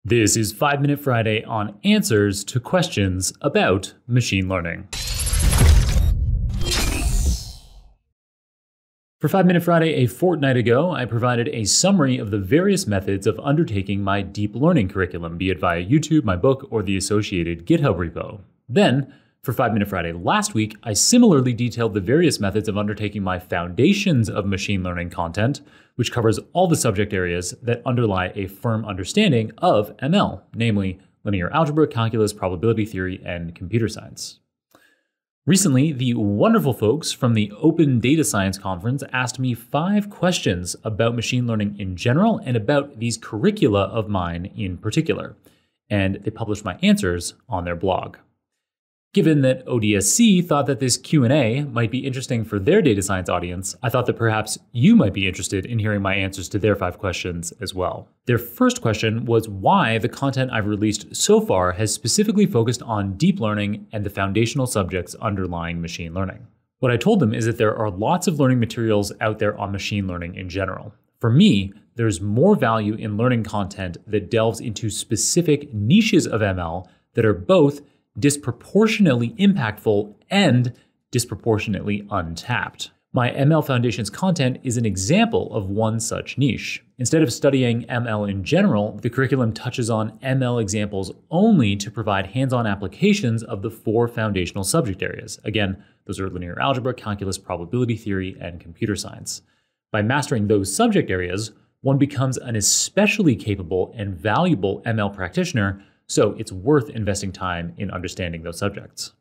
This is 5 Minute Friday on answers to questions about machine learning. For 5 Minute Friday a fortnight ago, I provided a summary of the various methods of undertaking my deep learning curriculum, be it via YouTube, my book, or the associated GitHub repo. Then, for 5 Minute Friday last week, I similarly detailed the various methods of undertaking my foundations of machine learning content, which covers all the subject areas that underlie a firm understanding of ML, namely linear algebra, calculus, probability theory, and computer science. Recently, the wonderful folks from the Open Data Science Conference asked me 5 questions about machine learning in general and about these curricula of mine in particular, and they published my answers on their blog. Given that ODSC thought that this Q&A might be interesting for their data science audience, I thought that perhaps you might be interested in hearing my answers to their 5 questions as well. Their first question was why the content I've released so far has specifically focused on deep learning and the foundational subjects underlying machine learning. What I told them is that there are lots of learning materials out there on machine learning in general. For me, there's more value in learning content that delves into specific niches of ML that are both disproportionately impactful and disproportionately untapped. My ML Foundations content is an example of one such niche. Instead of studying ML in general, the curriculum touches on ML examples only to provide hands-on applications of the 4 foundational subject areas. Again, those are linear algebra, calculus, probability theory, and computer science. By mastering those subject areas, one becomes an especially capable and valuable ML practitioner, so it's worth investing time in understanding those subjects.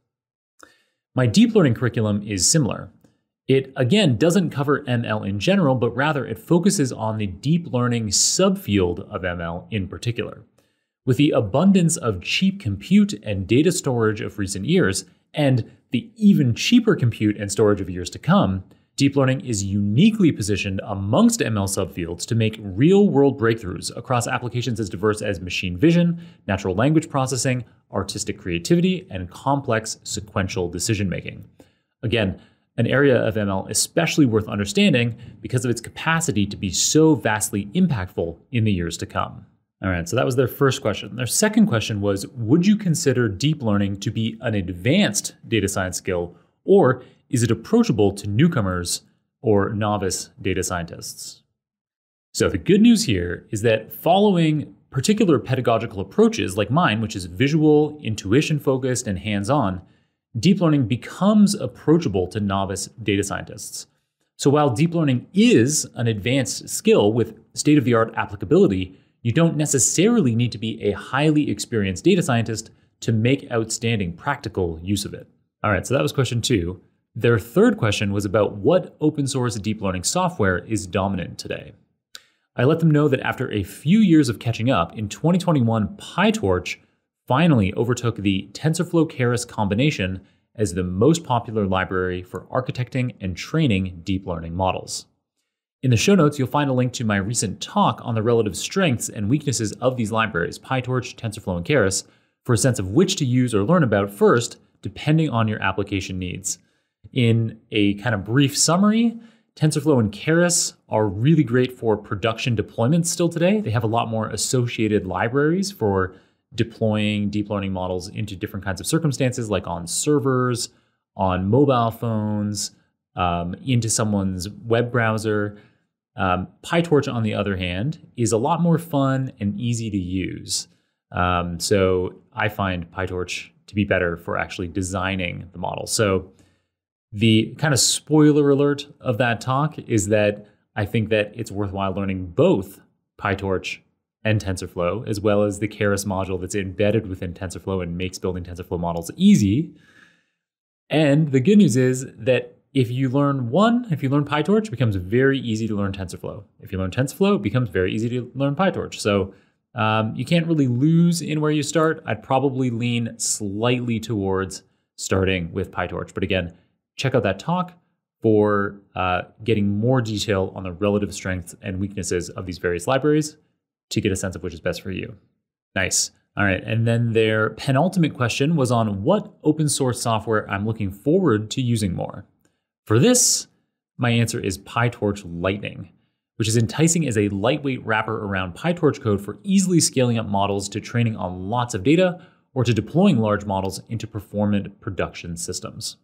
My deep learning curriculum is similar. It, again, doesn't cover ML in general, but rather it focuses on the deep learning subfield of ML in particular. With the abundance of cheap compute and data storage of recent years, and the even cheaper compute and storage of years to come, deep learning is uniquely positioned amongst ML subfields to make real-world breakthroughs across applications as diverse as machine vision, natural language processing, artistic creativity, and complex sequential decision-making. Again, an area of ML especially worth understanding because of its capacity to be so vastly impactful in the years to come. All right, so that was their first question. Their second question was, would you consider deep learning to be an advanced data science skill, or is it approachable to newcomers or novice data scientists? So the good news here is that following particular pedagogical approaches like mine, which is visual, intuition-focused, and hands-on, deep learning becomes approachable to novice data scientists. So while deep learning is an advanced skill with state-of-the-art applicability, you don't necessarily need to be a highly experienced data scientist to make outstanding practical use of it. All right, so that was question 2. Their third question was about what open source deep learning software is dominant today. I let them know that after a few years of catching up, in 2021, PyTorch finally overtook the TensorFlow-Keras combination as the most popular library for architecting and training deep learning models. In the show notes, you'll find a link to my recent talk on the relative strengths and weaknesses of these libraries, PyTorch, TensorFlow, and Keras, for a sense of which to use or learn about first, depending on your application needs. In a kind of brief summary, TensorFlow and Keras are really great for production deployments still today. They have a lot more associated libraries for deploying deep learning models into different kinds of circumstances, like on servers, on mobile phones, into someone's web browser. PyTorch, on the other hand, is a lot more fun and easy to use. So I find PyTorch to be better for actually designing the model. So the kind of spoiler alert of that talk is that I think that it's worthwhile learning both PyTorch and TensorFlow, as well as the Keras module that's embedded within TensorFlow and makes building TensorFlow models easy. And the good news is that if you learn PyTorch, it becomes very easy to learn TensorFlow. If you learn TensorFlow, it becomes very easy to learn PyTorch. So you can't really lose in where you start. I'd probably lean slightly towards starting with PyTorch. But again, check out that talk for getting more detail on the relative strengths and weaknesses of these various libraries to get a sense of which is best for you. Nice. All right, and then their penultimate question was on what open source software I'm looking forward to using more. For this, my answer is PyTorch Lightning. which is enticing as a lightweight wrapper around PyTorch code for easily scaling up models to training on lots of data or to deploying large models into performant production systems.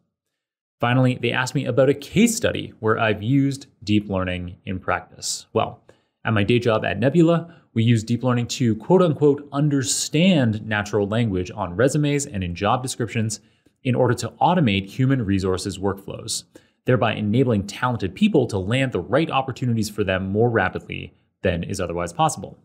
Finally, they asked me about a case study where I've used deep learning in practice. Well, at my day job at Nebula, we use deep learning to quote unquote understand natural language on resumes and in job descriptions in order to automate human resources workflows, thereby enabling talented people to land the right opportunities for them more rapidly than is otherwise possible.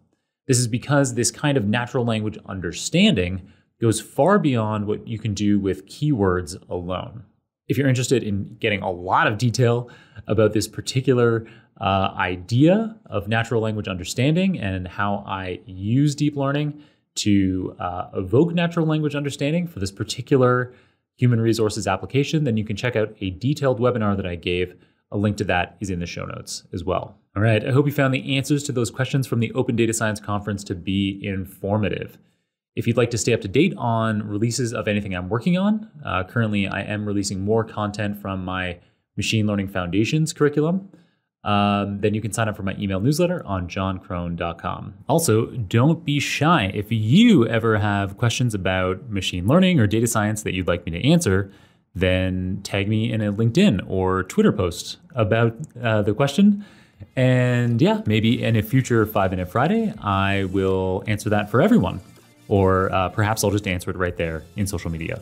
This is because this kind of natural language understanding goes far beyond what you can do with keywords alone. If you're interested in getting a lot of detail about this particular idea of natural language understanding and how I use deep learning to evoke natural language understanding for this particular human resources application, then you can check out a detailed webinar that I gave. A link to that is in the show notes as well. All right, I hope you found the answers to those questions from the Open Data Science Conference to be informative. If you'd like to stay up to date on releases of anything I'm working on, currently I am releasing more content from my Machine Learning Foundations curriculum. Then you can sign up for my email newsletter on johnkrohn.com. Also, don't be shy. If you ever have questions about machine learning or data science that you'd like me to answer, then tag me in a LinkedIn or Twitter post about the question. And yeah, maybe in a future 5-Minute Friday, I will answer that for everyone. Or perhaps I'll just answer it right there in social media.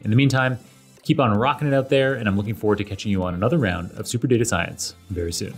In the meantime, keep on rocking it out there, and I'm looking forward to catching you on another round of Super Data Science very soon.